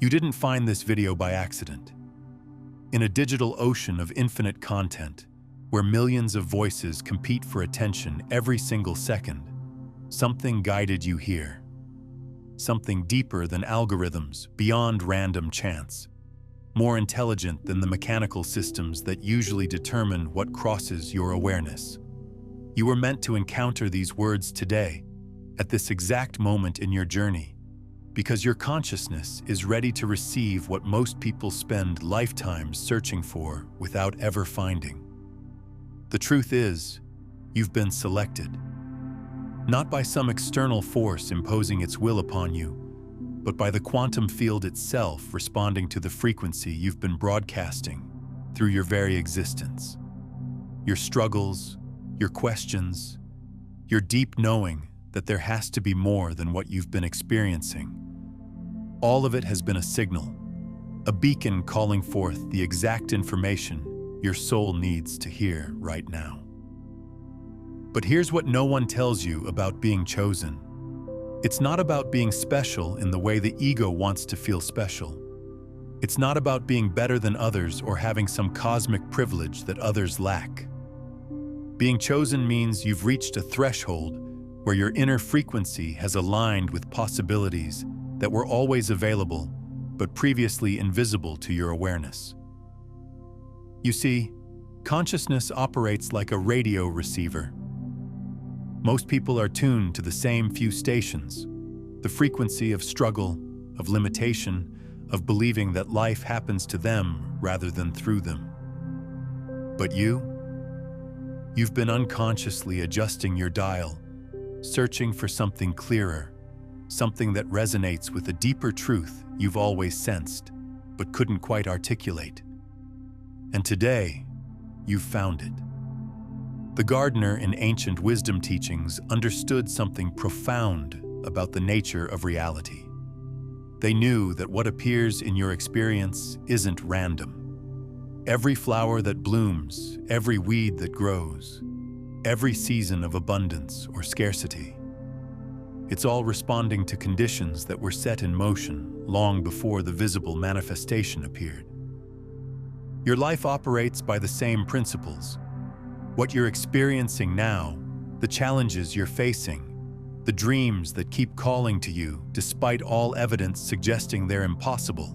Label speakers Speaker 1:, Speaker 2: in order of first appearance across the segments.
Speaker 1: You didn't find this video by accident. In a digital ocean of infinite content, where millions of voices compete for attention every single second, something guided you here. Something deeper than algorithms, beyond random chance. More intelligent than the mechanical systems that usually determine what crosses your awareness. You were meant to encounter these words today, at this exact moment in your journey, because your consciousness is ready to receive what most people spend lifetimes searching for without ever finding. The truth is, you've been selected. Not by some external force imposing its will upon you, but by the quantum field itself responding to the frequency you've been broadcasting through your very existence. Your struggles, your questions, your deep knowing that there has to be more than what you've been experiencing. All of it has been a signal, a beacon calling forth the exact information your soul needs to hear right now. But here's what no one tells you about being chosen. It's not about being special in the way the ego wants to feel special. It's not about being better than others or having some cosmic privilege that others lack. Being chosen means you've reached a threshold where your inner frequency has aligned with possibilities that were always available but previously invisible to your awareness. You see, consciousness operates like a radio receiver. Most people are tuned to the same few stations, the frequency of struggle, of limitation, of believing that life happens to them rather than through them. But you've been unconsciously adjusting your dial, searching for something clearer, something that resonates with a deeper truth you've always sensed, but couldn't quite articulate. And today, you've found it. The gardener in ancient wisdom teachings understood something profound about the nature of reality. They knew that what appears in your experience isn't random. Every flower that blooms, every weed that grows, every season of abundance or scarcity, it's all responding to conditions that were set in motion long before the visible manifestation appeared. Your life operates by the same principles. What you're experiencing now, the challenges you're facing, the dreams that keep calling to you despite all evidence suggesting they're impossible,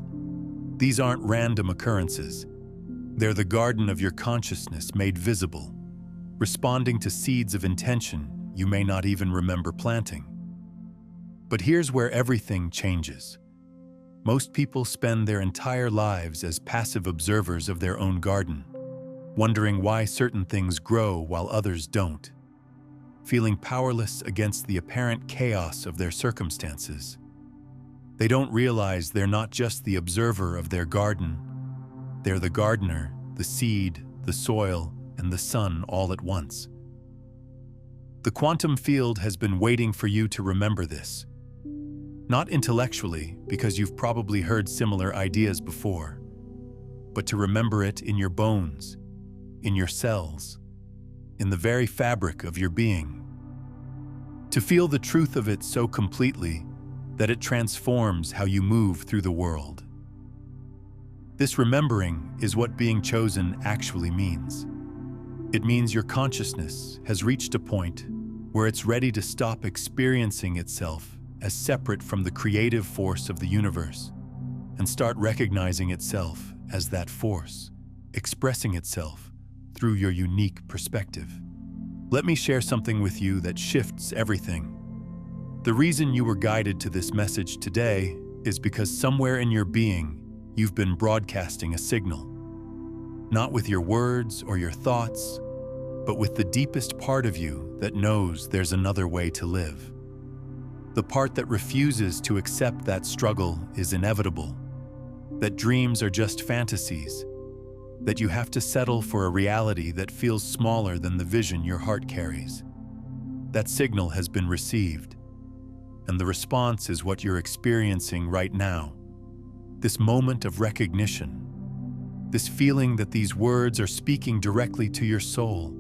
Speaker 1: these aren't random occurrences. They're the garden of your consciousness made visible, responding to seeds of intention you may not even remember planting. But here's where everything changes. Most people spend their entire lives as passive observers of their own garden, wondering why certain things grow while others don't, feeling powerless against the apparent chaos of their circumstances. They don't realize they're not just the observer of their garden, they're the gardener, the seed, the soil, and the sun all at once. The quantum field has been waiting for you to remember this. Not intellectually, because you've probably heard similar ideas before, but to remember it in your bones, in your cells, in the very fabric of your being. To feel the truth of it so completely that it transforms how you move through the world. This remembering is what being chosen actually means. It means your consciousness has reached a point where it's ready to stop experiencing itself as separate from the creative force of the universe and start recognizing itself as that force, expressing itself through your unique perspective. Let me share something with you that shifts everything. The reason you were guided to this message today is because somewhere in your being, you've been broadcasting a signal. Not with your words or your thoughts, but with the deepest part of you that knows there's another way to live. The part that refuses to accept that struggle is inevitable, that dreams are just fantasies, that you have to settle for a reality that feels smaller than the vision your heart carries. That signal has been received, and the response is what you're experiencing right now. This moment of recognition, this feeling that these words are speaking directly to your soul,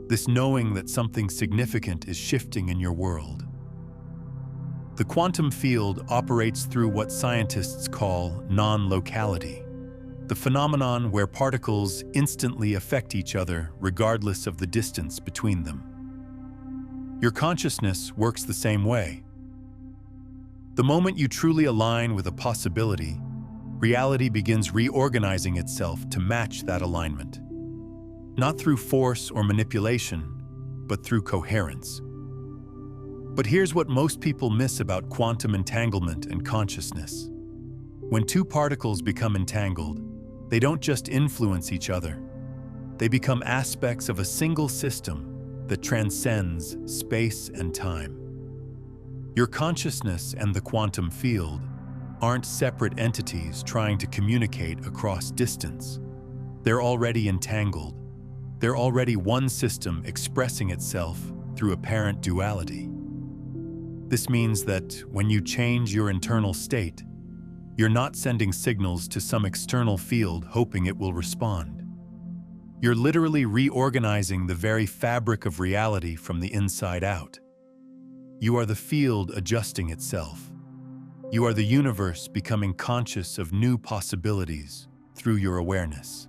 Speaker 1: this knowing that something significant is shifting in your world. The quantum field operates through what scientists call non-locality, the phenomenon where particles instantly affect each other regardless of the distance between them. Your consciousness works the same way. The moment you truly align with a possibility, reality begins reorganizing itself to match that alignment. Not through force or manipulation, but through coherence. But here's what most people miss about quantum entanglement and consciousness. When two particles become entangled, they don't just influence each other. They become aspects of a single system that transcends space and time. Your consciousness and the quantum field aren't separate entities trying to communicate across distance. They're already entangled. They're already one system expressing itself through apparent duality. This means that when you change your internal state, you're not sending signals to some external field hoping it will respond. You're literally reorganizing the very fabric of reality from the inside out. You are the field adjusting itself. You are the universe becoming conscious of new possibilities through your awareness.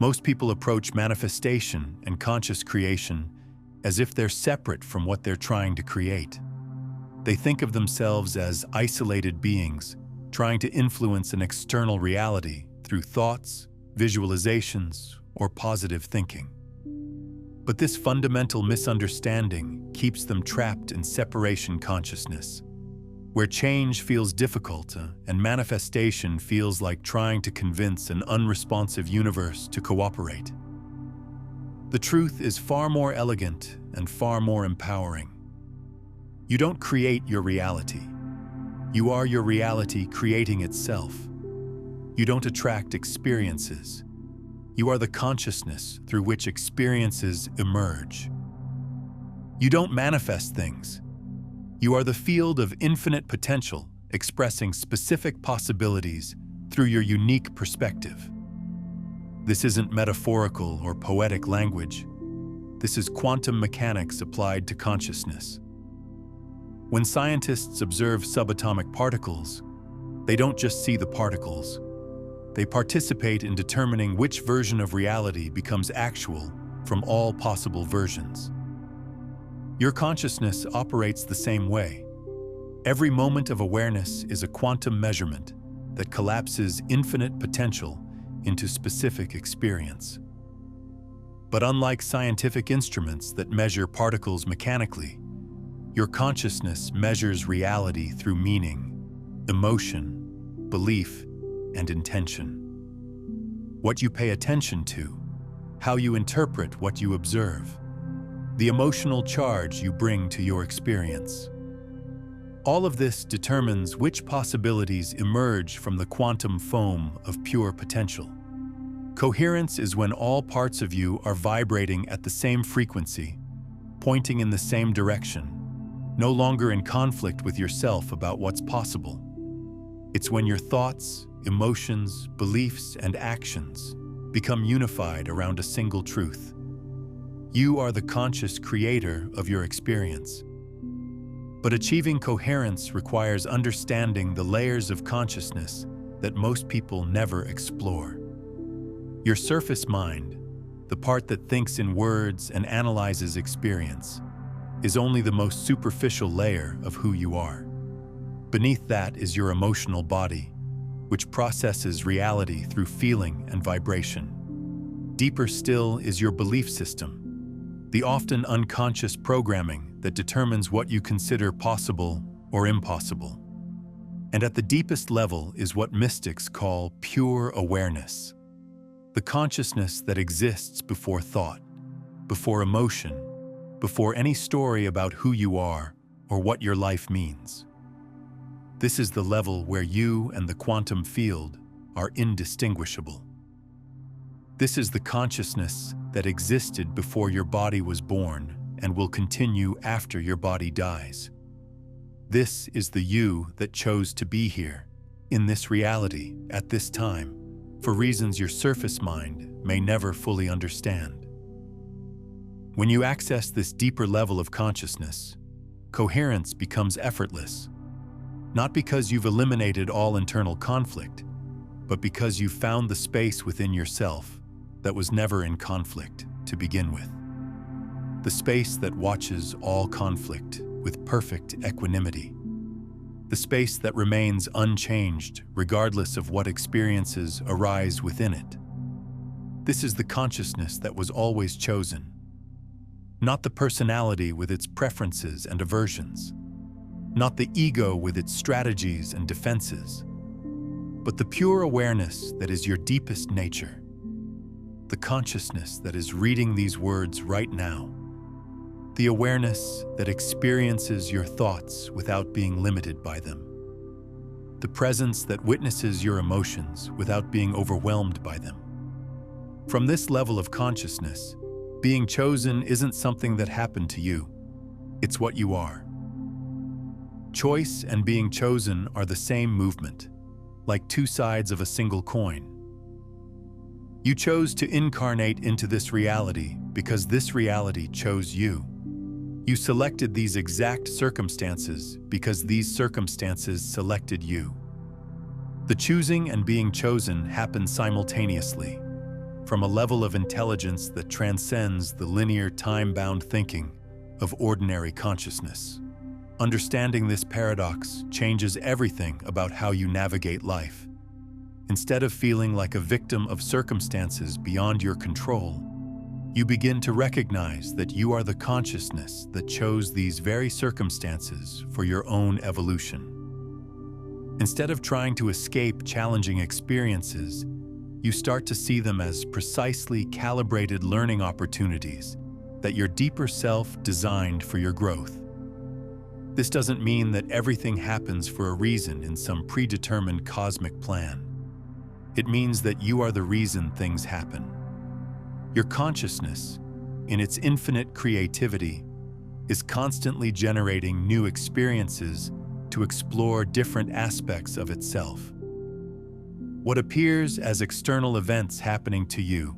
Speaker 1: Most people approach manifestation and conscious creation as if they're separate from what they're trying to create. They think of themselves as isolated beings trying to influence an external reality through thoughts, visualizations, or positive thinking. But this fundamental misunderstanding keeps them trapped in separation consciousness, where change feels difficult and manifestation feels like trying to convince an unresponsive universe to cooperate. The truth is far more elegant and far more empowering. You don't create your reality. You are your reality creating itself. You don't attract experiences. You are the consciousness through which experiences emerge. You don't manifest things. You are the field of infinite potential expressing specific possibilities through your unique perspective. This isn't metaphorical or poetic language. This is quantum mechanics applied to consciousness. When scientists observe subatomic particles, they don't just see the particles. They participate in determining which version of reality becomes actual from all possible versions. Your consciousness operates the same way. Every moment of awareness is a quantum measurement that collapses infinite potential into specific experience. But unlike scientific instruments that measure particles mechanically, your consciousness measures reality through meaning, emotion, belief, and intention. What you pay attention to, how you interpret what you observe, the emotional charge you bring to your experience. All of this determines which possibilities emerge from the quantum foam of pure potential. Coherence is when all parts of you are vibrating at the same frequency, pointing in the same direction, no longer in conflict with yourself about what's possible. It's when your thoughts, emotions, beliefs, and actions become unified around a single truth. You are the conscious creator of your experience. But achieving coherence requires understanding the layers of consciousness that most people never explore. Your surface mind, the part that thinks in words and analyzes experience, is only the most superficial layer of who you are. Beneath that is your emotional body, which processes reality through feeling and vibration. Deeper still is your belief system, the often unconscious programming that determines what you consider possible or impossible. And at the deepest level is what mystics call pure awareness, the consciousness that exists before thought, before emotion, before any story about who you are or what your life means. This is the level where you and the quantum field are indistinguishable. This is the consciousness that existed before your body was born and will continue after your body dies. This is the you that chose to be here, in this reality, at this time, for reasons your surface mind may never fully understand. When you access this deeper level of consciousness, coherence becomes effortless. Not because you've eliminated all internal conflict, but because you've found the space within yourself that was never in conflict to begin with. The space that watches all conflict with perfect equanimity. The space that remains unchanged regardless of what experiences arise within it. This is the consciousness that was always chosen. Not the personality with its preferences and aversions. Not the ego with its strategies and defenses. But the pure awareness that is your deepest nature. The consciousness that is reading these words right now. The awareness that experiences your thoughts without being limited by them. The presence that witnesses your emotions without being overwhelmed by them. From this level of consciousness, being chosen isn't something that happened to you. It's what you are. Choice and being chosen are the same movement, like two sides of a single coin. You chose to incarnate into this reality because this reality chose you. You selected these exact circumstances because these circumstances selected you. The choosing and being chosen happen simultaneously, from a level of intelligence that transcends the linear time-bound thinking of ordinary consciousness. Understanding this paradox changes everything about how you navigate life. Instead of feeling like a victim of circumstances beyond your control, you begin to recognize that you are the consciousness that chose these very circumstances for your own evolution. Instead of trying to escape challenging experiences, you start to see them as precisely calibrated learning opportunities that your deeper self designed for your growth. This doesn't mean that everything happens for a reason in some predetermined cosmic plan. It means that you are the reason things happen. Your consciousness, in its infinite creativity, is constantly generating new experiences to explore different aspects of itself. What appears as external events happening to you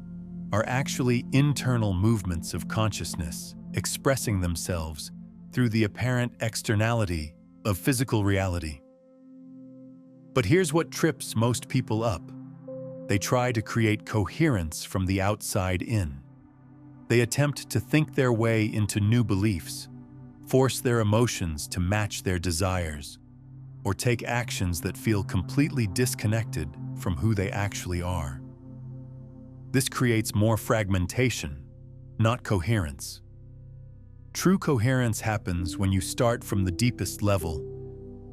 Speaker 1: are actually internal movements of consciousness expressing themselves through the apparent externality of physical reality. But here's what trips most people up. They try to create coherence from the outside in. They attempt to think their way into new beliefs, force their emotions to match their desires, or take actions that feel completely disconnected from who they actually are. This creates more fragmentation, not coherence. True coherence happens when you start from the deepest level,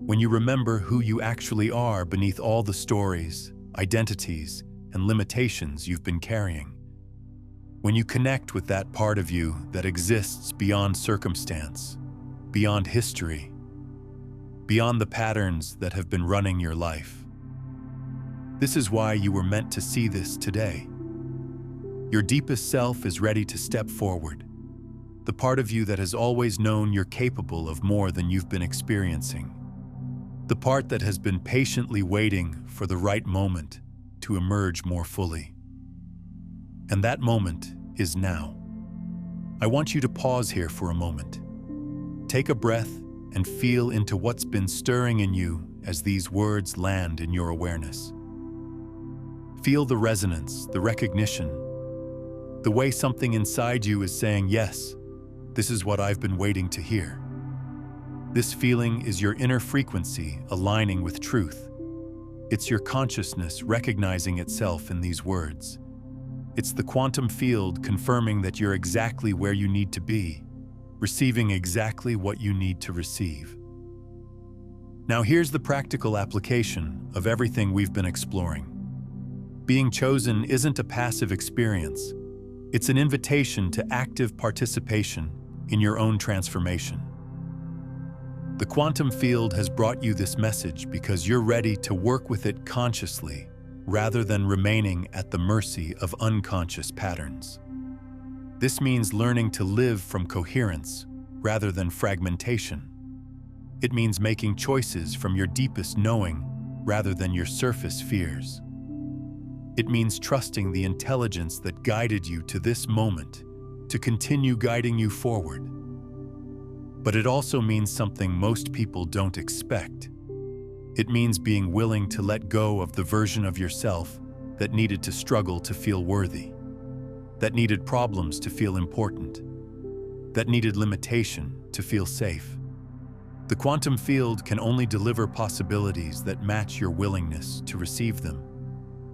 Speaker 1: when you remember who you actually are beneath all the stories, identities, and limitations you've been carrying. When you connect with that part of you that exists beyond circumstance, beyond history, beyond the patterns that have been running your life. This is why you were meant to see this today. Your deepest self is ready to step forward, the part of you that has always known you're capable of more than you've been experiencing. The part that has been patiently waiting for the right moment to emerge more fully. And that moment is now. I want you to pause here for a moment. Take a breath and feel into what's been stirring in you as these words land in your awareness. Feel the resonance, the recognition, the way something inside you is saying, yes, this is what I've been waiting to hear. This feeling is your inner frequency aligning with truth. It's your consciousness recognizing itself in these words. It's the quantum field confirming that you're exactly where you need to be, receiving exactly what you need to receive. Now here's the practical application of everything we've been exploring. Being chosen isn't a passive experience. It's an invitation to active participation in your own transformation. The quantum field has brought you this message because you're ready to work with it consciously rather than remaining at the mercy of unconscious patterns. This means learning to live from coherence rather than fragmentation. It means making choices from your deepest knowing rather than your surface fears. It means trusting the intelligence that guided you to this moment to continue guiding you forward. But it also means something most people don't expect. It means being willing to let go of the version of yourself that needed to struggle to feel worthy, that needed problems to feel important, that needed limitation to feel safe. The quantum field can only deliver possibilities that match your willingness to receive them.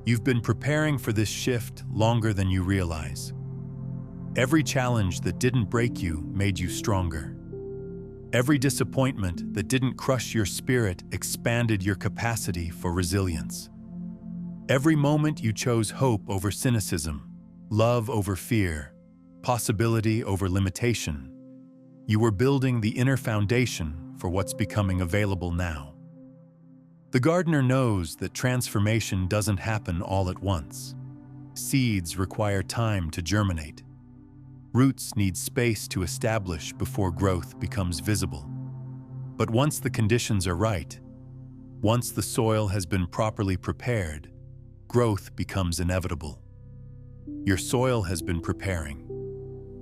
Speaker 1: You've been preparing for this shift longer than you realize. Every challenge that didn't break you made you stronger. Every disappointment that didn't crush your spirit expanded your capacity for resilience. Every moment you chose hope over cynicism, love over fear, possibility over limitation, you were building the inner foundation for what's becoming available now. The gardener knows that transformation doesn't happen all at once. Seeds require time to germinate. Roots need space to establish before growth becomes visible. But once the conditions are right, once the soil has been properly prepared, growth becomes inevitable. Your soil has been preparing.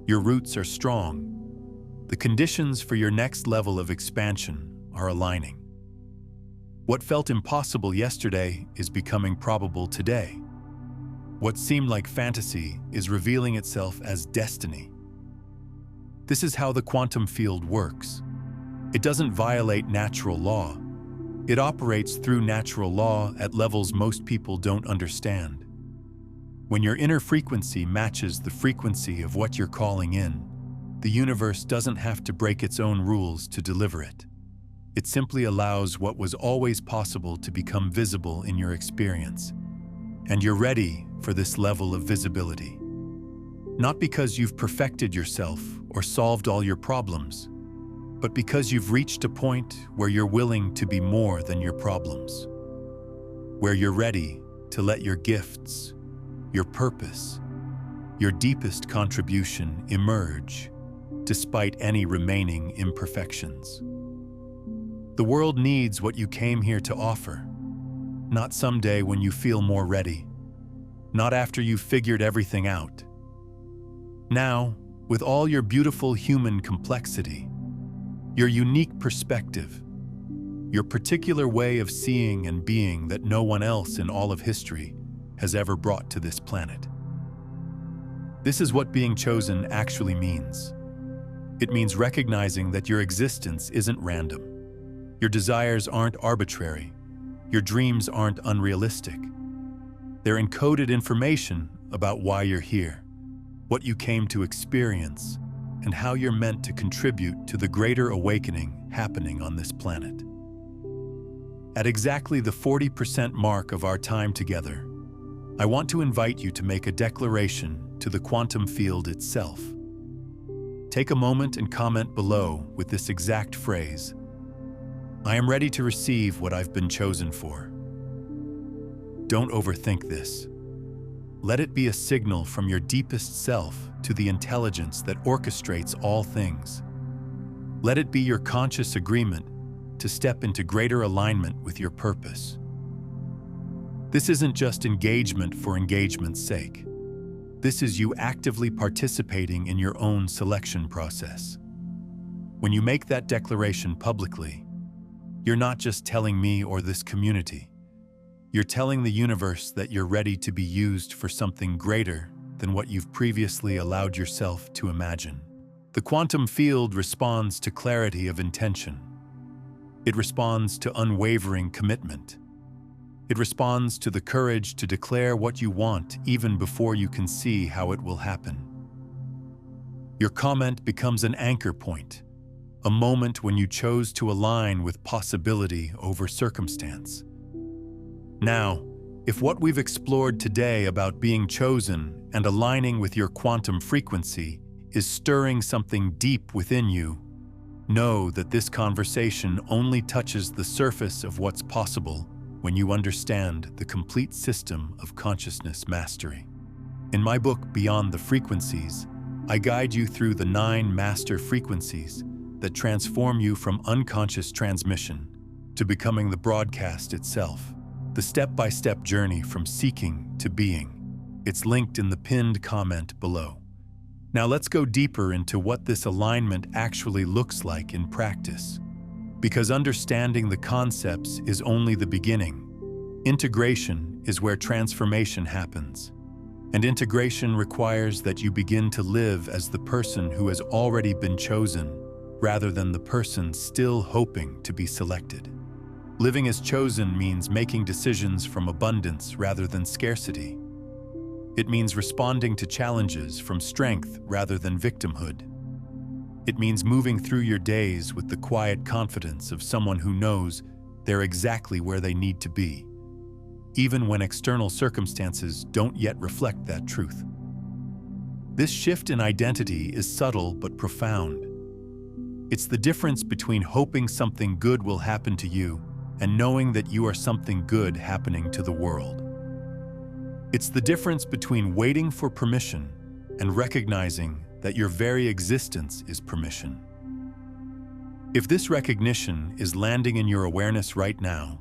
Speaker 1: Your roots are strong. The conditions for your next level of expansion are aligning. What felt impossible yesterday is becoming probable today. What seemed like fantasy is revealing itself as destiny. This is how the quantum field works. It doesn't violate natural law. It operates through natural law at levels most people don't understand. When your inner frequency matches the frequency of what you're calling in, the universe doesn't have to break its own rules to deliver it. It simply allows what was always possible to become visible in your experience. And you're ready for this level of visibility. Not because you've perfected yourself or solved all your problems, but because you've reached a point where you're willing to be more than your problems. Where you're ready to let your gifts, your purpose, your deepest contribution emerge, despite any remaining imperfections. The world needs what you came here to offer, not someday when you feel more ready, not after you've figured everything out. Now, with all your beautiful human complexity, your unique perspective, your particular way of seeing and being that no one else in all of history has ever brought to this planet. This is what being chosen actually means. It means recognizing that your existence isn't random. Your desires aren't arbitrary. Your dreams aren't unrealistic. They're encoded information about why you're here, what you came to experience, and how you're meant to contribute to the greater awakening happening on this planet. At exactly the 40% mark of our time together, I want to invite you to make a declaration to the quantum field itself. Take a moment and comment below with this exact phrase: I am ready to receive what I've been chosen for. Don't overthink this. Let it be a signal from your deepest self to the intelligence that orchestrates all things. Let it be your conscious agreement to step into greater alignment with your purpose. This isn't just engagement for engagement's sake. This is you actively participating in your own selection process. When you make that declaration publicly, you're not just telling me or this community. You're telling the universe that you're ready to be used for something greater than what you've previously allowed yourself to imagine. The quantum field responds to clarity of intention. It responds to unwavering commitment. It responds to the courage to declare what you want even before you can see how it will happen. Your comment becomes an anchor point, a moment when you chose to align with possibility over circumstance. Now, if what we've explored today about being chosen and aligning with your quantum frequency is stirring something deep within you, know that this conversation only touches the surface of what's possible when you understand the complete system of consciousness mastery. In my book, Beyond the Frequencies, I guide you through the 9 master frequencies that transform you from unconscious transmission to becoming the broadcast itself. The step-by-step journey from seeking to being. It's linked in the pinned comment below. Now let's go deeper into what this alignment actually looks like in practice. Because understanding the concepts is only the beginning. Integration is where transformation happens. And integration requires that you begin to live as the person who has already been chosen, rather than the person still hoping to be selected. Living as chosen means making decisions from abundance rather than scarcity. It means responding to challenges from strength rather than victimhood. It means moving through your days with the quiet confidence of someone who knows they're exactly where they need to be, even when external circumstances don't yet reflect that truth. This shift in identity is subtle but profound. It's the difference between hoping something good will happen to you and knowing that you are something good happening to the world. It's the difference between waiting for permission and recognizing that your very existence is permission. If this recognition is landing in your awareness right now,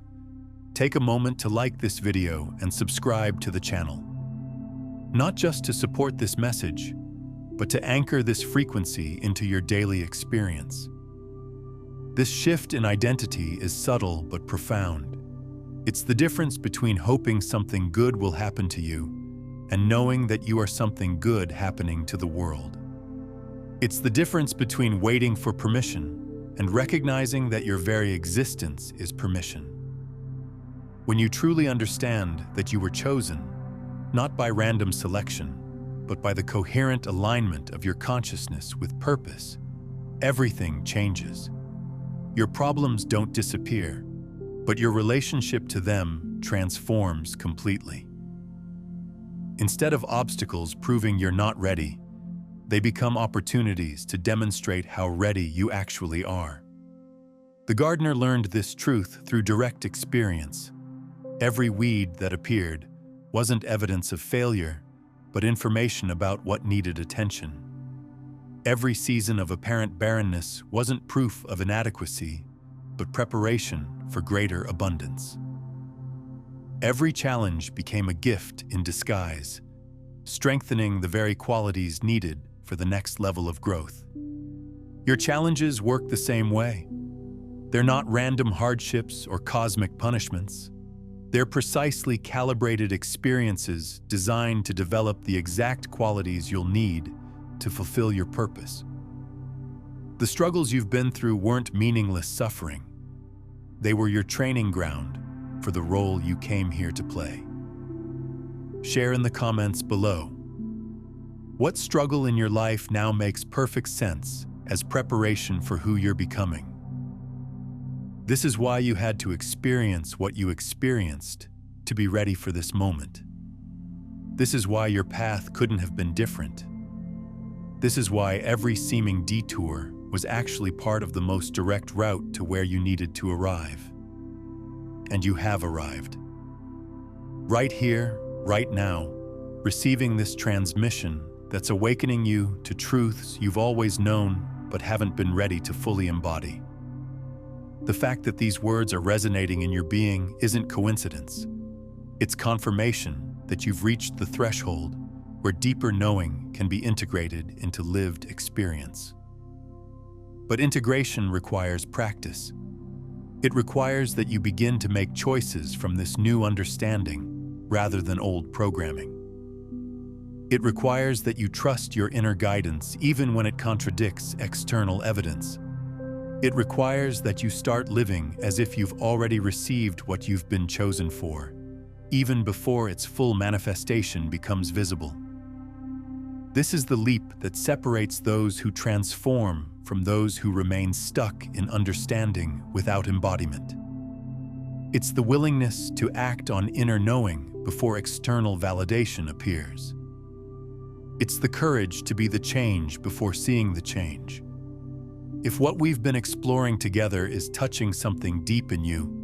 Speaker 1: take a moment to like this video and subscribe to the channel. Not just to support this message, but to anchor this frequency into your daily experience. This shift in identity is subtle but profound. It's the difference between hoping something good will happen to you and knowing that you are something good happening to the world. It's the difference between waiting for permission and recognizing that your very existence is permission. When you truly understand that you were chosen, not by random selection, but by the coherent alignment of your consciousness with purpose, everything changes. Your problems don't disappear, but your relationship to them transforms completely. Instead of obstacles proving you're not ready, they become opportunities to demonstrate how ready you actually are. The gardener learned this truth through direct experience. Every weed that appeared wasn't evidence of failure, but information about what needed attention. Every season of apparent barrenness wasn't proof of inadequacy, but preparation for greater abundance. Every challenge became a gift in disguise, strengthening the very qualities needed for the next level of growth. Your challenges work the same way. They're not random hardships or cosmic punishments. They're precisely calibrated experiences designed to develop the exact qualities you'll need to fulfill your purpose. The struggles you've been through weren't meaningless suffering. They were your training ground for the role you came here to play. Share in the comments below. What struggle in your life now makes perfect sense as preparation for who you're becoming? This is why you had to experience what you experienced to be ready for this moment. This is why your path couldn't have been different. This is why every seeming detour was actually part of the most direct route to where you needed to arrive. And you have arrived. Right here, right now, receiving this transmission that's awakening you to truths you've always known but haven't been ready to fully embody. The fact that these words are resonating in your being isn't coincidence. It's confirmation that you've reached the threshold where deeper knowing can be integrated into lived experience. But integration requires practice. It requires that you begin to make choices from this new understanding rather than old programming. It requires that you trust your inner guidance even when it contradicts external evidence. It requires that you start living as if you've already received what you've been chosen for, even before its full manifestation becomes visible. This is the leap that separates those who transform from those who remain stuck in understanding without embodiment. It's the willingness to act on inner knowing before external validation appears. It's the courage to be the change before seeing the change. If what we've been exploring together is touching something deep in you,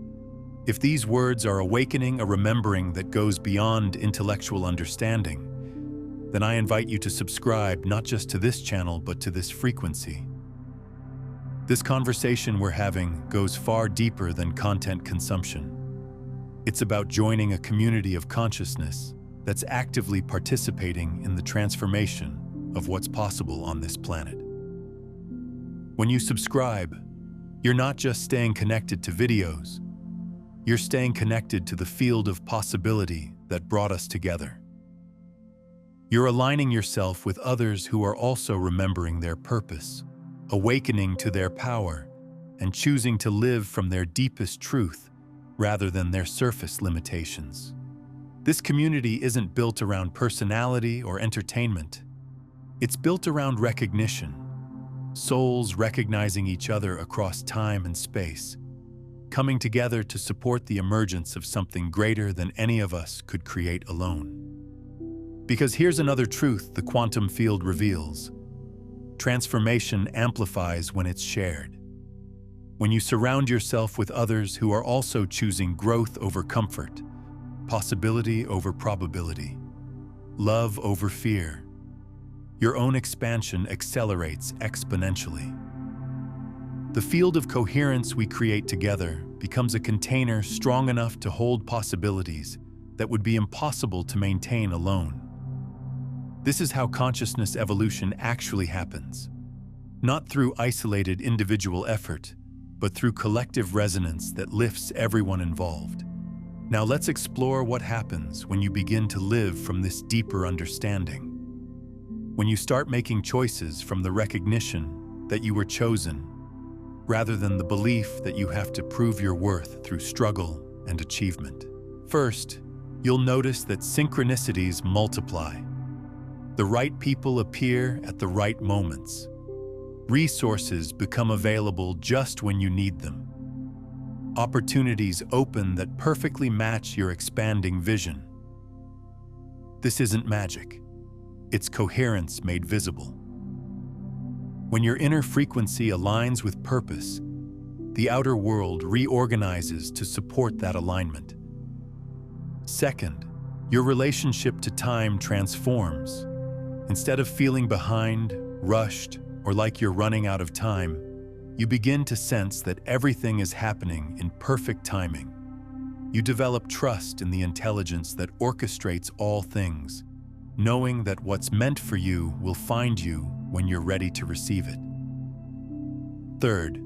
Speaker 1: if these words are awakening a remembering that goes beyond intellectual understanding, then I invite you to subscribe not just to this channel but to this frequency. This conversation we're having goes far deeper than content consumption. It's about joining a community of consciousness that's actively participating in the transformation of what's possible on this planet. When you subscribe, you're not just staying connected to videos, you're staying connected to the field of possibility that brought us together. You're aligning yourself with others who are also remembering their purpose, awakening to their power, and choosing to live from their deepest truth rather than their surface limitations. This community isn't built around personality or entertainment. It's built around recognition, souls recognizing each other across time and space, coming together to support the emergence of something greater than any of us could create alone. Because here's another truth the quantum field reveals. Transformation amplifies when it's shared. When you surround yourself with others who are also choosing growth over comfort, possibility over probability, love over fear, your own expansion accelerates exponentially. The field of coherence we create together becomes a container strong enough to hold possibilities that would be impossible to maintain alone. This is how consciousness evolution actually happens, not through isolated individual effort, but through collective resonance that lifts everyone involved. Now let's explore what happens when you begin to live from this deeper understanding. When you start making choices from the recognition that you were chosen, rather than the belief that you have to prove your worth through struggle and achievement. First, you'll notice that synchronicities multiply. The right people appear at the right moments. Resources become available just when you need them. Opportunities open that perfectly match your expanding vision. This isn't magic. It's coherence made visible. When your inner frequency aligns with purpose, the outer world reorganizes to support that alignment. Second, your relationship to time transforms. Instead of feeling behind, rushed, or like you're running out of time, you begin to sense that everything is happening in perfect timing. You develop trust in the intelligence that orchestrates all things, knowing that what's meant for you will find you when you're ready to receive it. Third,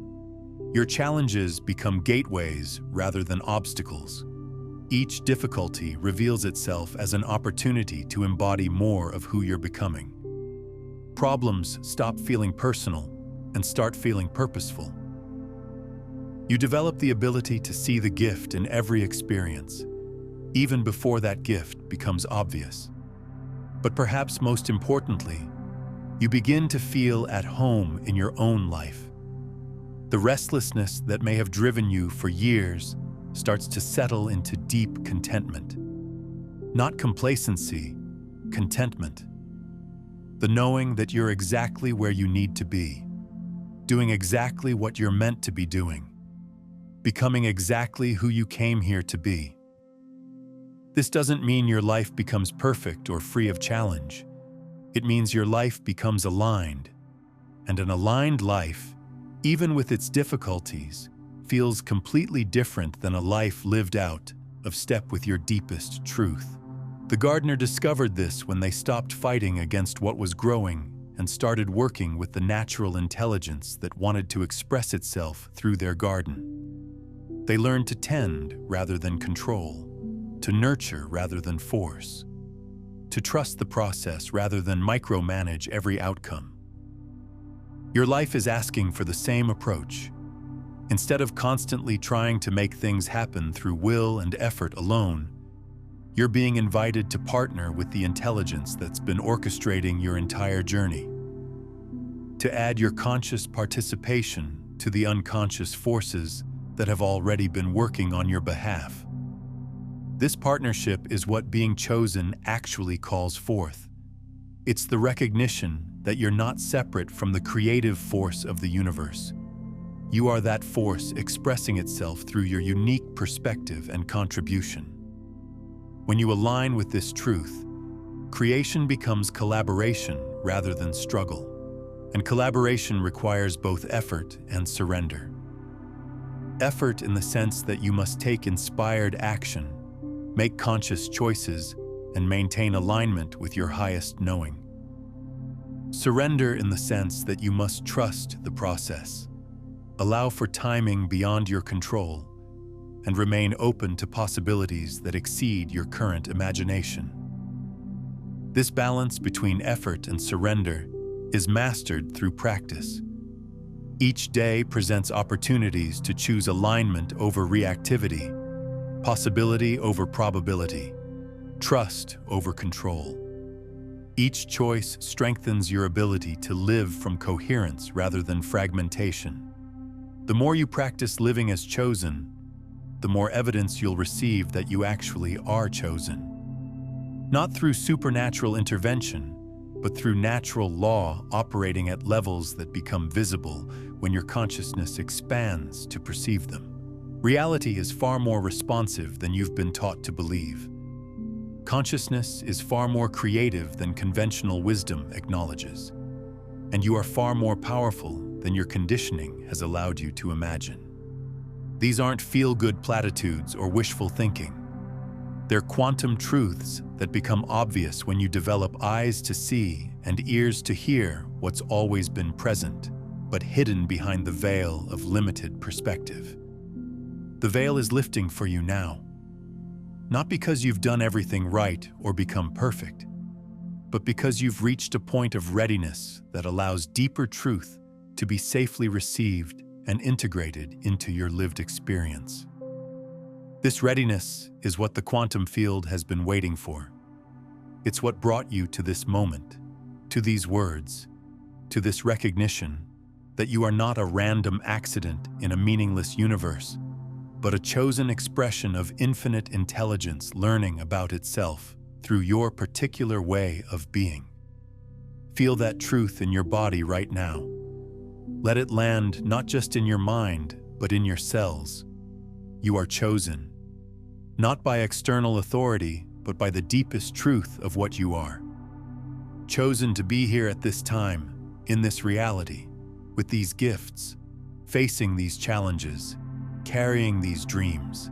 Speaker 1: your challenges become gateways rather than obstacles. Each difficulty reveals itself as an opportunity to embody more of who you're becoming. Problems stop feeling personal and start feeling purposeful. You develop the ability to see the gift in every experience, even before that gift becomes obvious. But perhaps most importantly, you begin to feel at home in your own life. The restlessness that may have driven you for years starts to settle into deep contentment. Not complacency, contentment. The knowing that you're exactly where you need to be, doing exactly what you're meant to be doing, becoming exactly who you came here to be. This doesn't mean your life becomes perfect or free of challenge. It means your life becomes aligned, and an aligned life, even with its difficulties, feels completely different than a life lived out of step with your deepest truth. The gardener discovered this when they stopped fighting against what was growing and started working with the natural intelligence that wanted to express itself through their garden. They learned to tend rather than control, to nurture rather than force, to trust the process rather than micromanage every outcome. Your life is asking for the same approach. Instead of constantly trying to make things happen through will and effort alone, you're being invited to partner with the intelligence that's been orchestrating your entire journey. To add your conscious participation to the unconscious forces that have already been working on your behalf. This partnership is what being chosen actually calls forth. It's the recognition that you're not separate from the creative force of the universe. You are that force expressing itself through your unique perspective and contribution. When you align with this truth, creation becomes collaboration rather than struggle, and collaboration requires both effort and surrender. Effort in the sense that you must take inspired action, make conscious choices, and maintain alignment with your highest knowing. Surrender in the sense that you must trust the process. Allow for timing beyond your control, and remain open to possibilities that exceed your current imagination. This balance between effort and surrender is mastered through practice. Each day presents opportunities to choose alignment over reactivity, possibility over probability, trust over control. Each choice strengthens your ability to live from coherence rather than fragmentation. The more you practice living as chosen, the more evidence you'll receive that you actually are chosen. Not through supernatural intervention, but through natural law operating at levels that become visible when your consciousness expands to perceive them. Reality is far more responsive than you've been taught to believe. Consciousness is far more creative than conventional wisdom acknowledges. And you are far more powerful than your conditioning has allowed you to imagine. These aren't feel-good platitudes or wishful thinking. They're quantum truths that become obvious when you develop eyes to see and ears to hear what's always been present, but hidden behind the veil of limited perspective. The veil is lifting for you now. Not because you've done everything right or become perfect, but because you've reached a point of readiness that allows deeper truth to be safely received and integrated into your lived experience. This readiness is what the quantum field has been waiting for. It's what brought you to this moment, to these words, to this recognition that you are not a random accident in a meaningless universe, but a chosen expression of infinite intelligence learning about itself through your particular way of being. Feel that truth in your body right now. Let it land not just in your mind, but in your cells. You are chosen, not by external authority, but by the deepest truth of what you are. Chosen to be here at this time, in this reality, with these gifts, facing these challenges, carrying these dreams.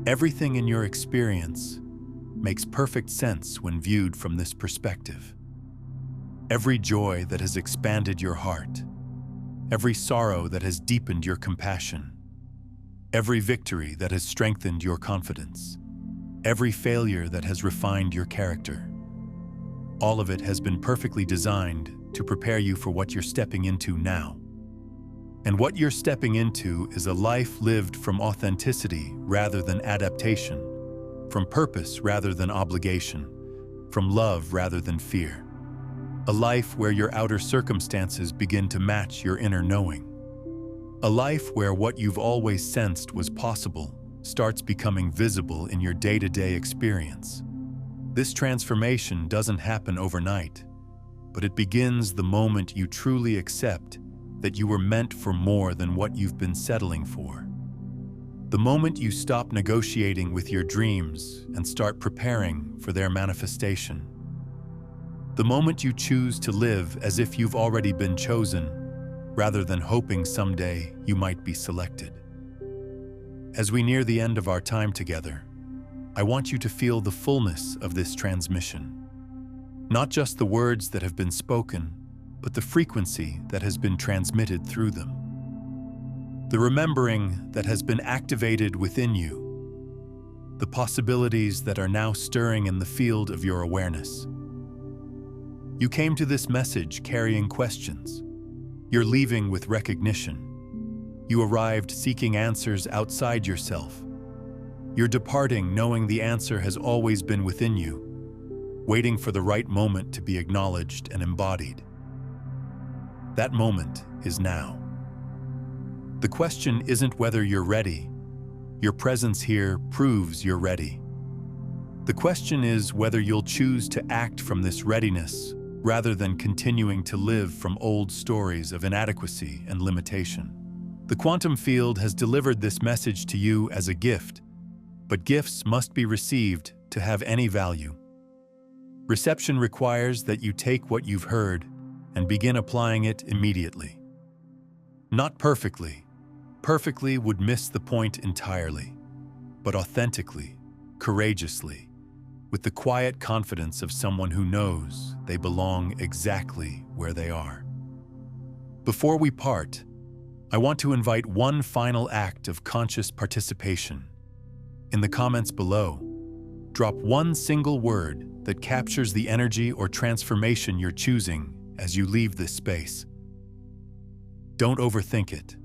Speaker 1: Everything in your experience makes perfect sense when viewed from this perspective. Every joy that has expanded your heart, every sorrow that has deepened your compassion, every victory that has strengthened your confidence, every failure that has refined your character, all of it has been perfectly designed to prepare you for what you're stepping into now. And what you're stepping into is a life lived from authenticity rather than adaptation, from purpose rather than obligation, from love rather than fear. A life where your outer circumstances begin to match your inner knowing. A life where what you've always sensed was possible starts becoming visible in your day-to-day experience. This transformation doesn't happen overnight, but it begins the moment you truly accept that you were meant for more than what you've been settling for. The moment you stop negotiating with your dreams and start preparing for their manifestation. The moment you choose to live as if you've already been chosen, rather than hoping someday you might be selected. As we near the end of our time together, I want you to feel the fullness of this transmission. Not just the words that have been spoken, but the frequency that has been transmitted through them. The remembering that has been activated within you. The possibilities that are now stirring in the field of your awareness. You came to this message carrying questions. You're leaving with recognition. You arrived seeking answers outside yourself. You're departing knowing the answer has always been within you, waiting for the right moment to be acknowledged and embodied. That moment is now. The question isn't whether you're ready. Your presence here proves you're ready. The question is whether you'll choose to act from this readiness rather than continuing to live from old stories of inadequacy and limitation. The quantum field has delivered this message to you as a gift, but gifts must be received to have any value. Reception requires that you take what you've heard and begin applying it immediately. Not perfectly. Perfectly would miss the point entirely, but authentically, courageously, with the quiet confidence of someone who knows they belong exactly where they are. Before we part, I want to invite one final act of conscious participation. In the comments below, drop one single word that captures the energy or transformation you're choosing as you leave this space. Don't overthink it.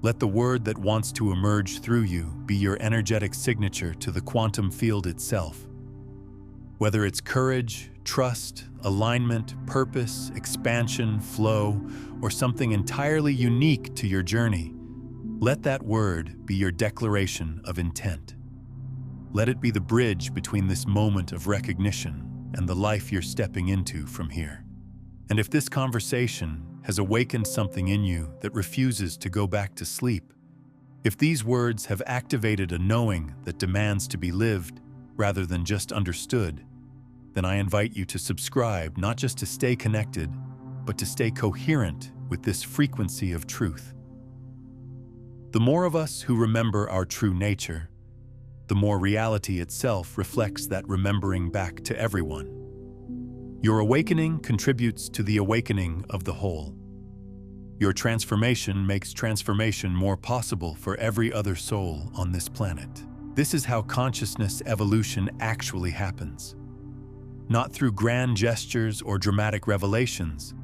Speaker 1: Let the word that wants to emerge through you be your energetic signature to the quantum field itself. Whether it's courage, trust, alignment, purpose, expansion, flow, or something entirely unique to your journey, let that word be your declaration of intent. Let it be the bridge between this moment of recognition and the life you're stepping into from here. And if this conversation has awakened something in you that refuses to go back to sleep, if these words have activated a knowing that demands to be lived rather than just understood, then I invite you to subscribe, not just to stay connected, but to stay coherent with this frequency of truth. The more of us who remember our true nature, the more reality itself reflects that remembering back to everyone. Your awakening contributes to the awakening of the whole. Your transformation makes transformation more possible for every other soul on this planet. This is how consciousness evolution actually happens. Not through grand gestures or dramatic revelations,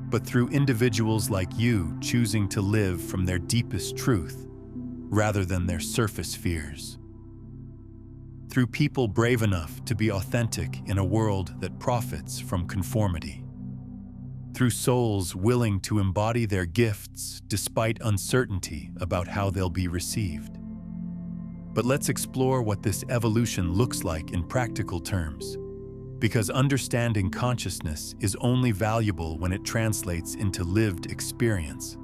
Speaker 1: but through individuals like you choosing to live from their deepest truth rather than their surface fears. Through people brave enough to be authentic in a world that profits from conformity. Through souls willing to embody their gifts despite uncertainty about how they'll be received. But let's explore what this evolution looks like in practical terms, because understanding consciousness is only valuable when it translates into lived experience.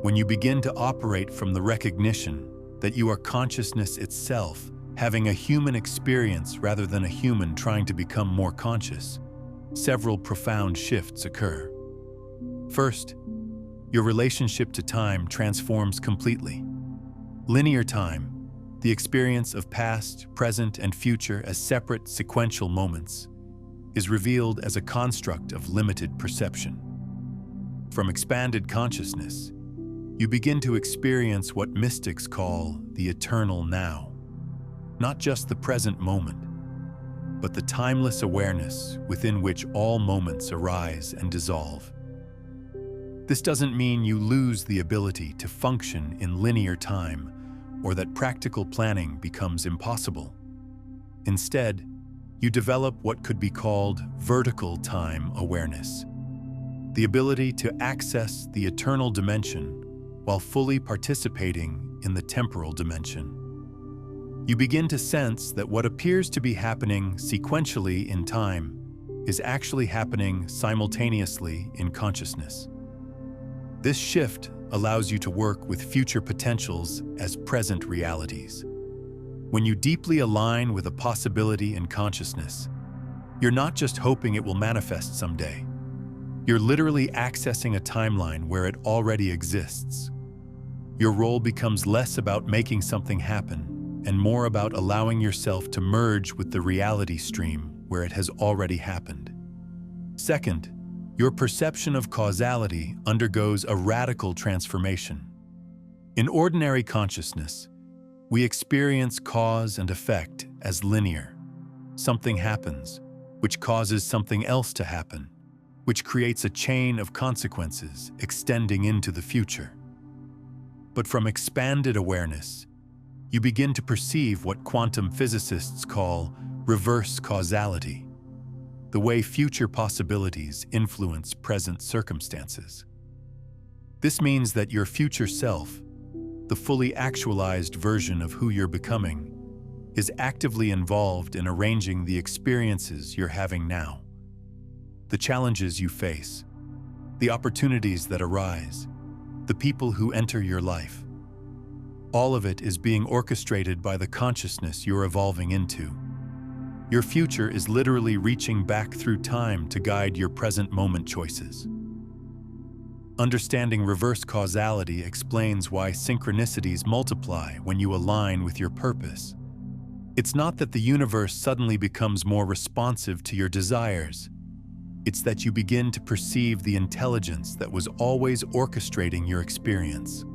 Speaker 1: When you begin to operate from the recognition that you are consciousness itself, having a human experience rather than a human trying to become more conscious, several profound shifts occur. First, your relationship to time transforms completely. Linear time, the experience of past, present, and future as separate sequential moments, is revealed as a construct of limited perception. From expanded consciousness, you begin to experience what mystics call the eternal now. Not just the present moment, but the timeless awareness within which all moments arise and dissolve. This doesn't mean you lose the ability to function in linear time or that practical planning becomes impossible. Instead, you develop what could be called vertical time awareness, the ability to access the eternal dimension while fully participating in the temporal dimension. You begin to sense that what appears to be happening sequentially in time is actually happening simultaneously in consciousness. This shift allows you to work with future potentials as present realities. When you deeply align with a possibility in consciousness, you're not just hoping it will manifest someday. You're literally accessing a timeline where it already exists. Your role becomes less about making something happen and more about allowing yourself to merge with the reality stream where it has already happened. Second, your perception of causality undergoes a radical transformation. In ordinary consciousness, we experience cause and effect as linear. Something happens, which causes something else to happen, which creates a chain of consequences extending into the future. But from expanded awareness, you begin to perceive what quantum physicists call reverse causality, the way future possibilities influence present circumstances. This means that your future self, the fully actualized version of who you're becoming, is actively involved in arranging the experiences you're having now. The challenges you face, the opportunities that arise, the people who enter your life. All of it is being orchestrated by the consciousness you're evolving into. Your future is literally reaching back through time to guide your present moment choices. Understanding reverse causality explains why synchronicities multiply when you align with your purpose. It's not that the universe suddenly becomes more responsive to your desires. It's that you begin to perceive the intelligence that was always orchestrating your experience.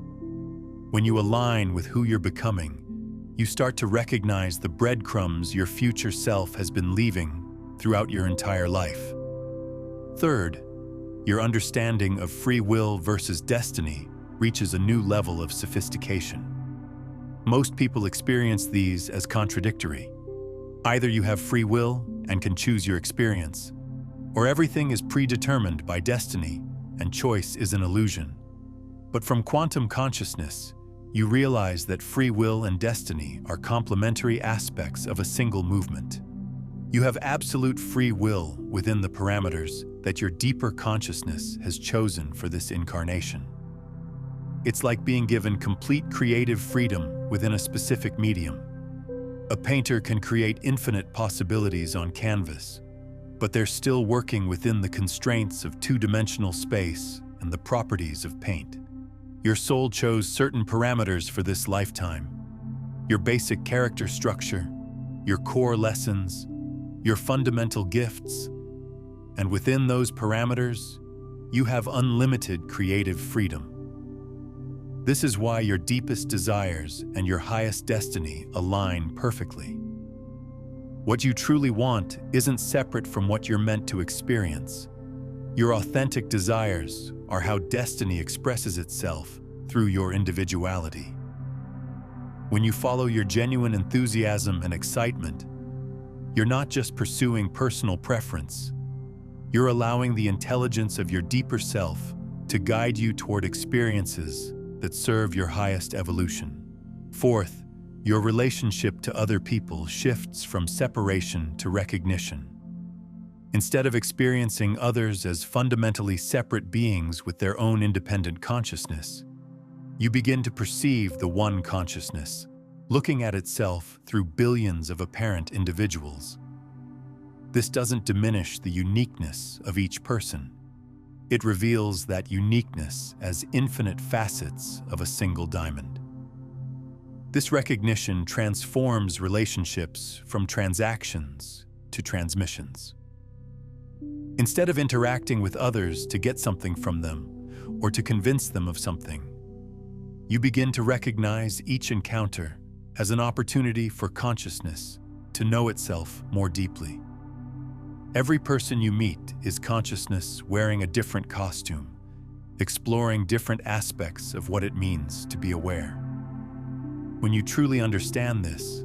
Speaker 1: When you align with who you're becoming, you start to recognize the breadcrumbs your future self has been leaving throughout your entire life. Third, your understanding of free will versus destiny reaches a new level of sophistication. Most people experience these as contradictory. Either you have free will and can choose your experience, or everything is predetermined by destiny and choice is an illusion. But from quantum consciousness, you realize that free will and destiny are complementary aspects of a single movement. You have absolute free will within the parameters that your deeper consciousness has chosen for this incarnation. It's like being given complete creative freedom within a specific medium. A painter can create infinite possibilities on canvas, but they're still working within the constraints of two-dimensional space and the properties of paint. Your soul chose certain parameters for this lifetime. Your basic character structure, your core lessons, your fundamental gifts, and within those parameters, you have unlimited creative freedom. This is why your deepest desires and your highest destiny align perfectly. What you truly want isn't separate from what you're meant to experience. Your authentic desires are how destiny expresses itself through your individuality. When you follow your genuine enthusiasm and excitement, you're not just pursuing personal preference. You're allowing the intelligence of your deeper self to guide you toward experiences that serve your highest evolution. Fourth, your relationship to other people shifts from separation to recognition. Instead of experiencing others as fundamentally separate beings with their own independent consciousness, you begin to perceive the one consciousness, looking at itself through billions of apparent individuals. This doesn't diminish the uniqueness of each person. It reveals that uniqueness as infinite facets of a single diamond. This recognition transforms relationships from transactions to transmissions. Instead of interacting with others to get something from them or to convince them of something, you begin to recognize each encounter as an opportunity for consciousness to know itself more deeply. Every person you meet is consciousness wearing a different costume, exploring different aspects of what it means to be aware. When you truly understand this,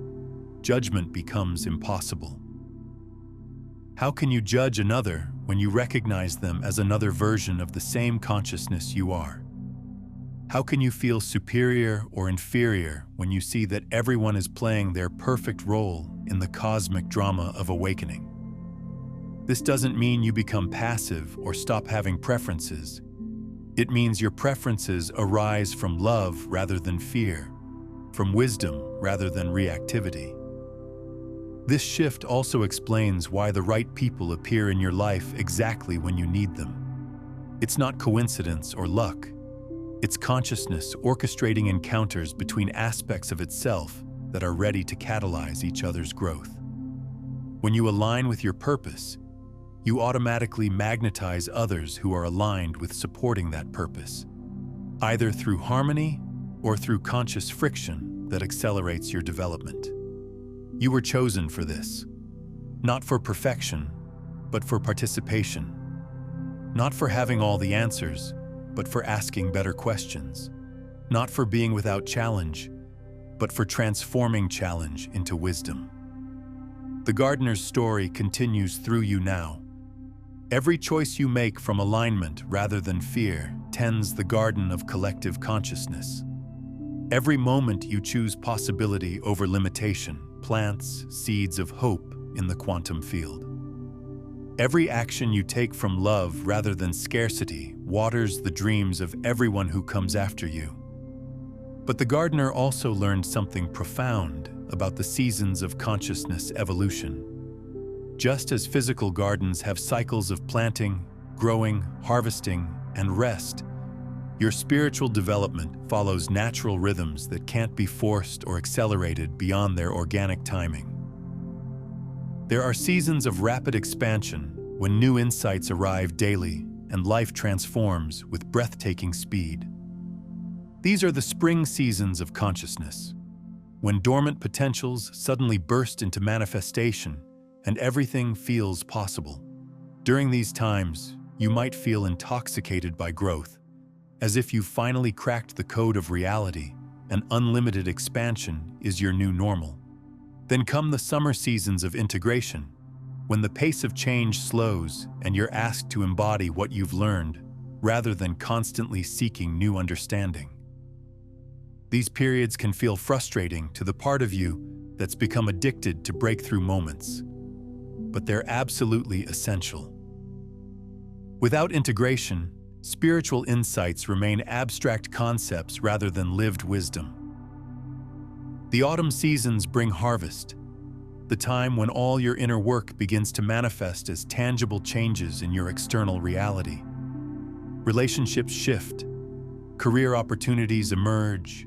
Speaker 1: judgment becomes impossible. How can you judge another when you recognize them as another version of the same consciousness you are? How can you feel superior or inferior when you see that everyone is playing their perfect role in the cosmic drama of awakening? This doesn't mean you become passive or stop having preferences. It means your preferences arise from love rather than fear, from wisdom rather than reactivity. This shift also explains why the right people appear in your life exactly when you need them. It's not coincidence or luck. It's consciousness orchestrating encounters between aspects of itself that are ready to catalyze each other's growth. When you align with your purpose, you automatically magnetize others who are aligned with supporting that purpose, either through harmony or through conscious friction that accelerates your development. You were chosen for this, not for perfection, but for participation, not for having all the answers, but for asking better questions, not for being without challenge, but for transforming challenge into wisdom. The gardener's story continues through you now. Every choice you make from alignment rather than fear tends the garden of collective consciousness. Every moment you choose possibility over limitation plants seeds of hope in the quantum field. Every action you take from love rather than scarcity waters the dreams of everyone who comes after you. But the gardener also learned something profound about the seasons of consciousness evolution. Just as physical gardens have cycles of planting, growing, harvesting, and rest, Your spiritual development follows natural rhythms that can't be forced or accelerated beyond their organic timing. There are seasons of rapid expansion when new insights arrive daily and life transforms with breathtaking speed. These are the spring seasons of consciousness, when dormant potentials suddenly burst into manifestation and everything feels possible. During these times, you might feel intoxicated by growth, as if you finally cracked the code of reality and unlimited expansion is your new normal. Then come the summer seasons of integration, when the pace of change slows and you're asked to embody what you've learned rather than constantly seeking new understanding. These periods can feel frustrating to the part of you that's become addicted to breakthrough moments, but they're absolutely essential. Without integration, spiritual insights remain abstract concepts rather than lived wisdom. The autumn seasons bring harvest, the time when all your inner work begins to manifest as tangible changes in your external reality. Relationships shift, career opportunities emerge,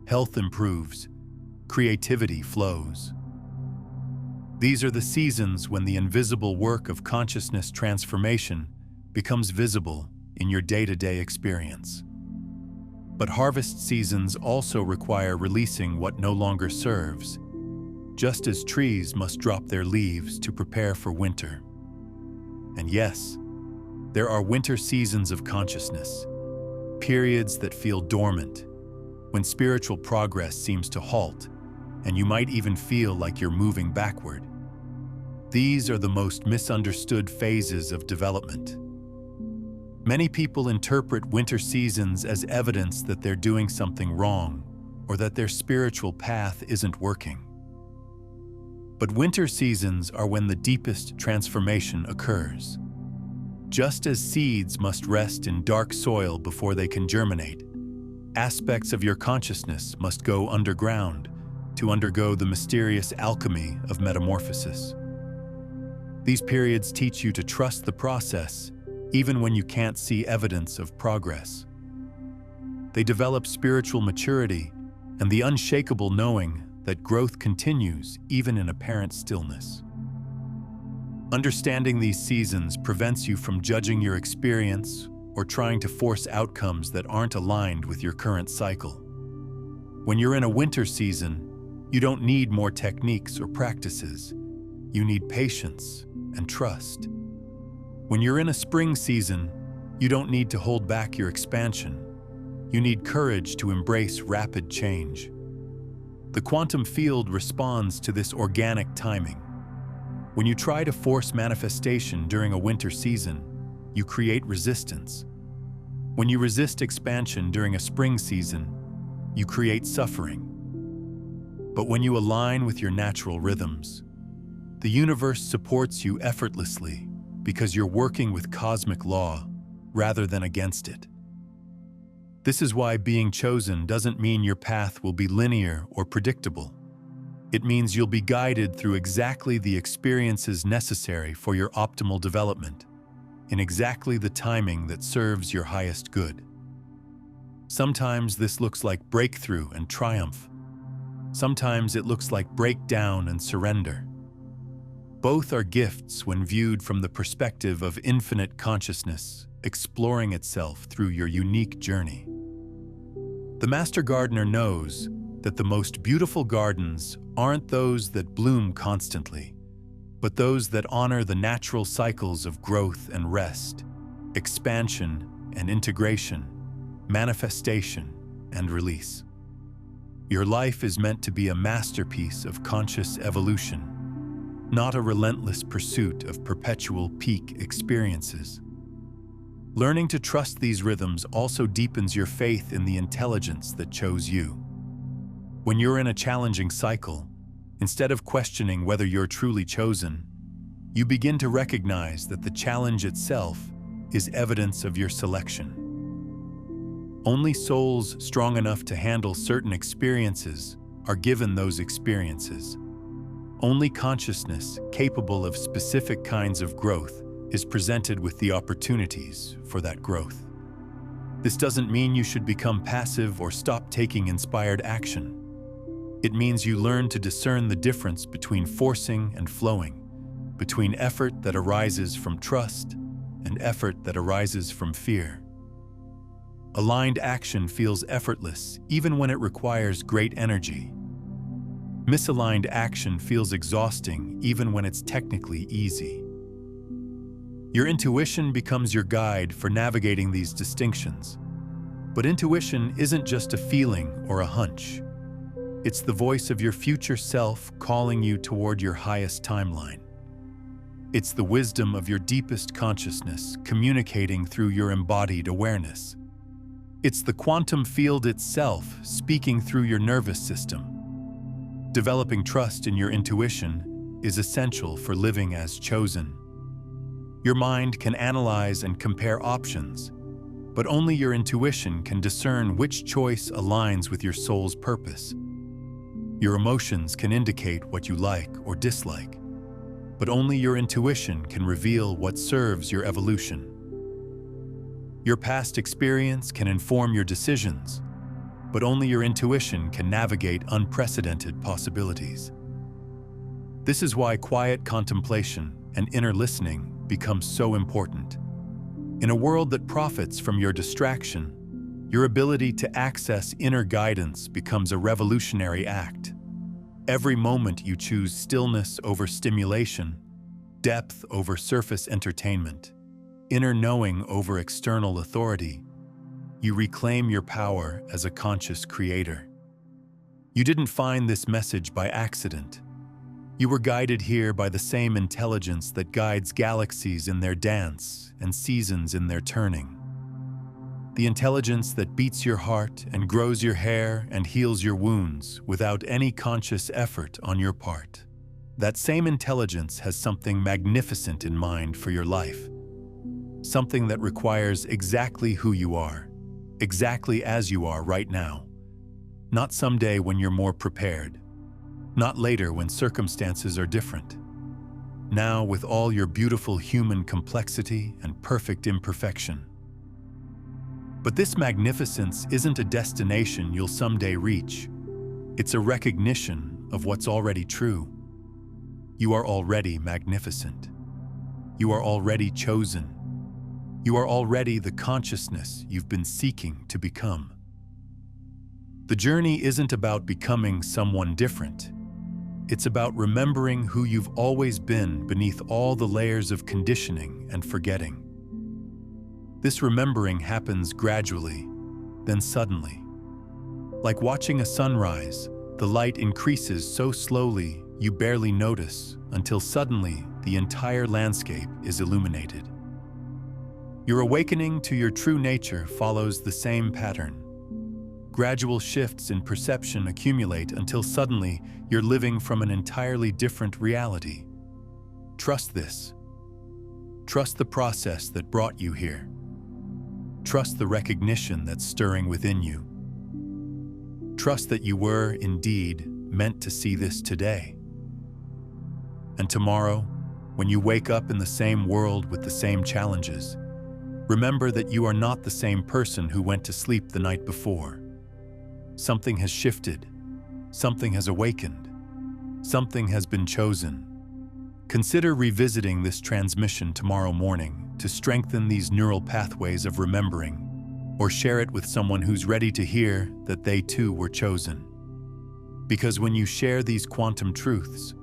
Speaker 1: health improves, creativity flows. These are the seasons when the invisible work of consciousness transformation becomes visible in your day-to-day experience. But harvest seasons also require releasing what no longer serves, just as trees must drop their leaves to prepare for winter. And yes, there are winter seasons of consciousness, periods that feel dormant, when spiritual progress seems to halt, and you might even feel like you're moving backward. These are the most misunderstood phases of development. Many people interpret winter seasons as evidence that they're doing something wrong or that their spiritual path isn't working. But winter seasons are when the deepest transformation occurs. Just as seeds must rest in dark soil before they can germinate, aspects of your consciousness must go underground to undergo the mysterious alchemy of metamorphosis. These periods teach you to trust the process even when you can't see evidence of progress. They develop spiritual maturity and the unshakable knowing that growth continues even in apparent stillness. Understanding these seasons prevents you from judging your experience or trying to force outcomes that aren't aligned with your current cycle. When you're in a winter season, you don't need more techniques or practices. You need patience and trust. When you're in a spring season, you don't need to hold back your expansion. You need courage to embrace rapid change. The quantum field responds to this organic timing. When you try to force manifestation during a winter season, you create resistance. When you resist expansion during a spring season, you create suffering. But when you align with your natural rhythms, the universe supports you effortlessly because you're working with cosmic law rather than against it. This is why being chosen doesn't mean your path will be linear or predictable. It means you'll be guided through exactly the experiences necessary for your optimal development, in exactly the timing that serves your highest good. Sometimes this looks like breakthrough and triumph. Sometimes it looks like breakdown and surrender. Both are gifts when viewed from the perspective of infinite consciousness, exploring itself through your unique journey. The Master Gardener knows that the most beautiful gardens aren't those that bloom constantly, but those that honor the natural cycles of growth and rest, expansion and integration, manifestation and release. Your life is meant to be a masterpiece of conscious evolution, not a relentless pursuit of perpetual peak experiences. Learning to trust these rhythms also deepens your faith in the intelligence that chose you. When you're in a challenging cycle, instead of questioning whether you're truly chosen, you begin to recognize that the challenge itself is evidence of your selection. Only souls strong enough to handle certain experiences are given those experiences. Only consciousness capable of specific kinds of growth is presented with the opportunities for that growth. This doesn't mean you should become passive or stop taking inspired action. It means you learn to discern the difference between forcing and flowing, between effort that arises from trust and effort that arises from fear. Aligned action feels effortless even when it requires great energy. Misaligned action feels exhausting even when it's technically easy. Your intuition becomes your guide for navigating these distinctions. But intuition isn't just a feeling or a hunch. It's the voice of your future self calling you toward your highest timeline. It's the wisdom of your deepest consciousness communicating through your embodied awareness. It's the quantum field itself speaking through your nervous system. Developing trust in your intuition is essential for living as chosen. Your mind can analyze and compare options, but only your intuition can discern which choice aligns with your soul's purpose. Your emotions can indicate what you like or dislike, but only your intuition can reveal what serves your evolution. Your past experience can inform your decisions, but only your intuition can navigate unprecedented possibilities. This is why quiet contemplation and inner listening becomes so important. In a world that profits from your distraction, your ability to access inner guidance becomes a revolutionary act. Every moment you choose stillness over stimulation, depth over surface entertainment, inner knowing over external authority, you reclaim your power as a conscious creator. You didn't find this message by accident. You were guided here by the same intelligence that guides galaxies in their dance and seasons in their turning. The intelligence that beats your heart and grows your hair and heals your wounds without any conscious effort on your part. That same intelligence has something magnificent in mind for your life. Something that requires exactly who you are, exactly as you are right now. Not someday when you're more prepared. Not later when circumstances are different. Now with all your beautiful human complexity and perfect imperfection. But this magnificence isn't a destination you'll someday reach. It's a recognition of what's already true. You are already magnificent. You are already chosen. You are already the consciousness you've been seeking to become. The journey isn't about becoming someone different. It's about remembering who you've always been beneath all the layers of conditioning and forgetting. This remembering happens gradually, then suddenly. Like watching a sunrise, the light increases so slowly you barely notice until suddenly the entire landscape is illuminated. Your awakening to your true nature follows the same pattern. Gradual shifts in perception accumulate until suddenly you're living from an entirely different reality. Trust this. Trust the process that brought you here. Trust the recognition that's stirring within you. Trust that you were, indeed, meant to see this today. And tomorrow, when you wake up in the same world with the same challenges, remember that you are not the same person who went to sleep the night before. Something has shifted. Something has awakened. Something has been chosen. Consider revisiting this transmission tomorrow morning to strengthen these neural pathways of remembering, or share it with someone who's ready to hear that they too were chosen. Because when you share these quantum truths,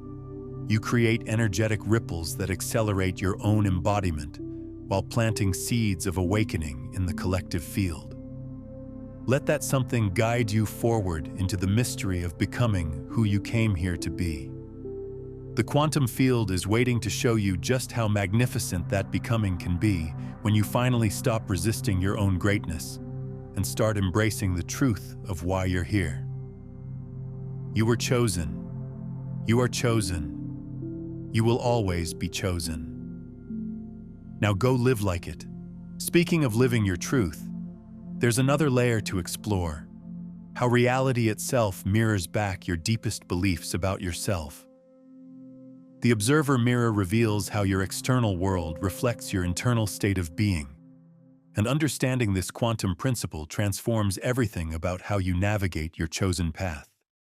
Speaker 1: you create energetic ripples that accelerate your own embodiment while planting seeds of awakening in the collective field. Let that something guide you forward into the mystery of becoming who you came here to be. The quantum field is waiting to show you just how magnificent that becoming can be when you finally stop resisting your own greatness and start embracing the truth of why you're here. You were chosen. You are chosen. You will always be chosen. Now go live like it. Speaking of living your truth, there's another layer to explore: how reality itself mirrors back your deepest beliefs about yourself. The observer mirror reveals how your external world reflects your internal state of being. And understanding this quantum principle transforms everything about how you navigate your chosen path.